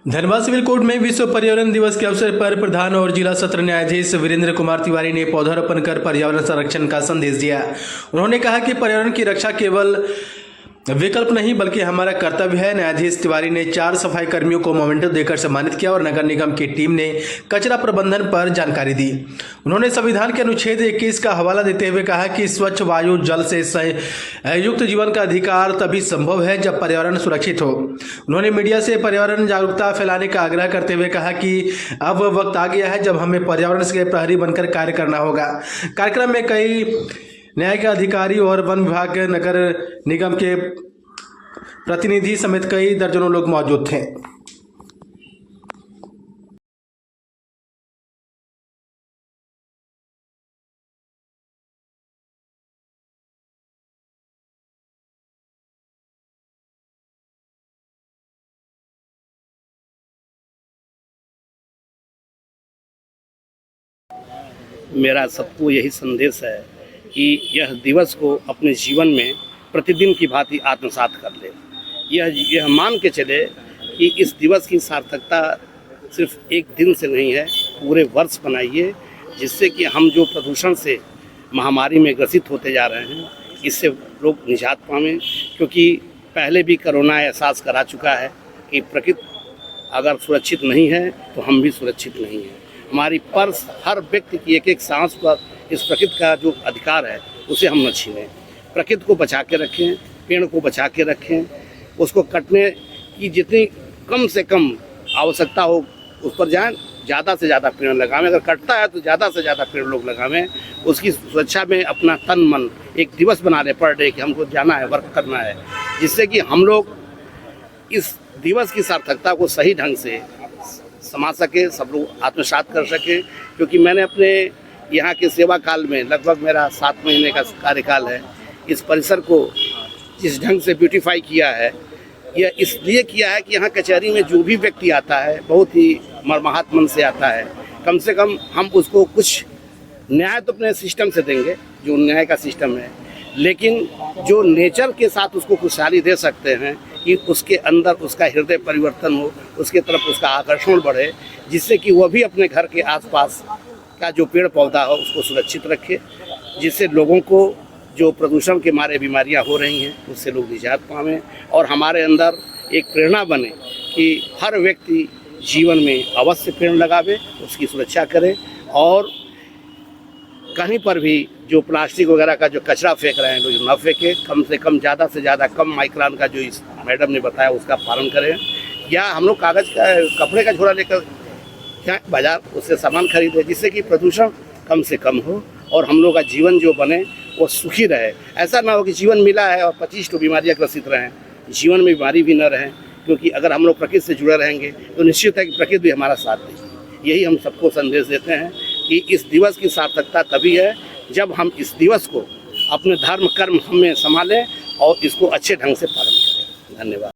Dhanbad civil court में विश्व पर्यावरण दिवस के अवसर पर प्रधान और जिला सत्र न्यायाधीश वीरेंद्र कुमार तिवारी ने पौधारोपण कर पर्यावरण संरक्षण का संदेश दिया। उन्होंने कहा कि पर्यावरण की रक्षा केवल विकल्प नहीं बल्कि हमारा कर्तव्य है। न्यायाधीश तिवारी ने 4 सफाई कर्मियों को मोमेंटो देकर सम्मानित किया और नगर निगम की टीम ने कचरा प्रबंधन पर जानकारी दी। उन्होंने संविधान के अनुच्छेद 21 का हवाला देते हुए कहा कि स्वच्छ वायु जल से युक्त जीवन का अधिकार तभी संभव है जब पर्यावरण सुरक्षित हो। उन्होंने मीडिया से पर्यावरण जागरूकता फैलाने का आग्रह करते हुए कहा कि अब वक्त आ गया है जब हमें पर्यावरण के प्रहरी बनकर कार्य करना होगा। कार्यक्रम में कई न्याय के अधिकारी और वन विभाग नगर निगम के प्रतिनिधि समेत कई दर्जनों लोग मौजूद थे। मेरा सबको यही संदेश है कि यह दिवस को अपने जीवन में प्रतिदिन की भांति आत्मसात कर ले। यह मान के चले कि इस दिवस की सार्थकता सिर्फ एक दिन से नहीं है, पूरे वर्ष बनाइए, जिससे कि हम जो प्रदूषण से महामारी में ग्रसित होते जा रहे हैं इससे लोग निजात पावें। क्योंकि पहले भी कोरोना एहसास करा चुका है कि प्रकृति अगर सुरक्षित नहीं है तो हम भी सुरक्षित नहीं हैं। हमारी पर्स हर व्यक्ति की एक सांस पर इस प्रकृति का जो अधिकार है उसे हम न छीनें। प्रकृति को बचा के रखें, पेड़ को बचा के रखें, उसको कटने की जितनी कम से कम आवश्यकता हो उस पर जाएं, ज़्यादा से ज़्यादा पेड़ लगावें। अगर कटता है तो ज़्यादा से ज़्यादा पेड़ लोग लगावें। उसकी सुरक्षा में अपना तन मन एक दिवस बना लें पर डे कि हमको जाना है, वर्क करना है, जिससे कि हम लोग इस दिवस की सार्थकता को सही ढंग से समझ सके, सब लोग आत्मसात कर सके। क्योंकि मैंने अपने यहाँ के सेवा काल में लगभग मेरा 7 महीने का कार्यकाल है, इस परिसर को जिस ढंग से ब्यूटीफाई किया है यह इसलिए किया है कि यहाँ कचहरी में जो भी व्यक्ति आता है बहुत ही मर्माहत मन से आता है। कम से कम हम उसको कुछ न्याय तो अपने सिस्टम से देंगे जो न्याय का सिस्टम है, लेकिन जो नेचर के साथ उसको खुशहाली दे सकते हैं कि उसके अंदर उसका हृदय परिवर्तन हो, उसके तरफ उसका आकर्षण बढ़े, जिससे कि वह भी अपने घर के आसपास का जो पेड़ पौधा हो उसको सुरक्षित रखे, जिससे लोगों को जो प्रदूषण के मारे बीमारियां हो रही हैं उससे लोग निजात पावें और हमारे अंदर एक प्रेरणा बने कि हर व्यक्ति जीवन में अवश्य पेड़ लगावे, उसकी सुरक्षा करे और कहीं पर भी जो प्लास्टिक वगैरह का जो कचरा फेंक रहे हैं लोग न फेंके। कम से कम ज़्यादा से ज़्यादा कम माइक्रोन का जो इस मैडम ने बताया उसका पालन करें, या हम लोग कागज़ का कपड़े का झोला लेकर क्या बाजार उससे सामान खरीदें, जिससे कि प्रदूषण कम से कम हो और हम लोग का जीवन जो बने वो सुखी रहे। ऐसा ना हो कि जीवन मिला है और 25 तो बीमारियाँ ग्रसित रहें, जीवन में बीमारी भी न रहें। क्योंकि अगर हम लोग प्रकृति से जुड़े रहेंगे तो निश्चित है कि प्रकृति भी हमारा साथ देगी। यही हम सबको संदेश देते हैं कि इस दिवस की सार्थकता तभी है जब हम इस दिवस को अपने धर्म कर्म हमें संभालें और इसको अच्छे ढंग से पालन करें। धन्यवाद।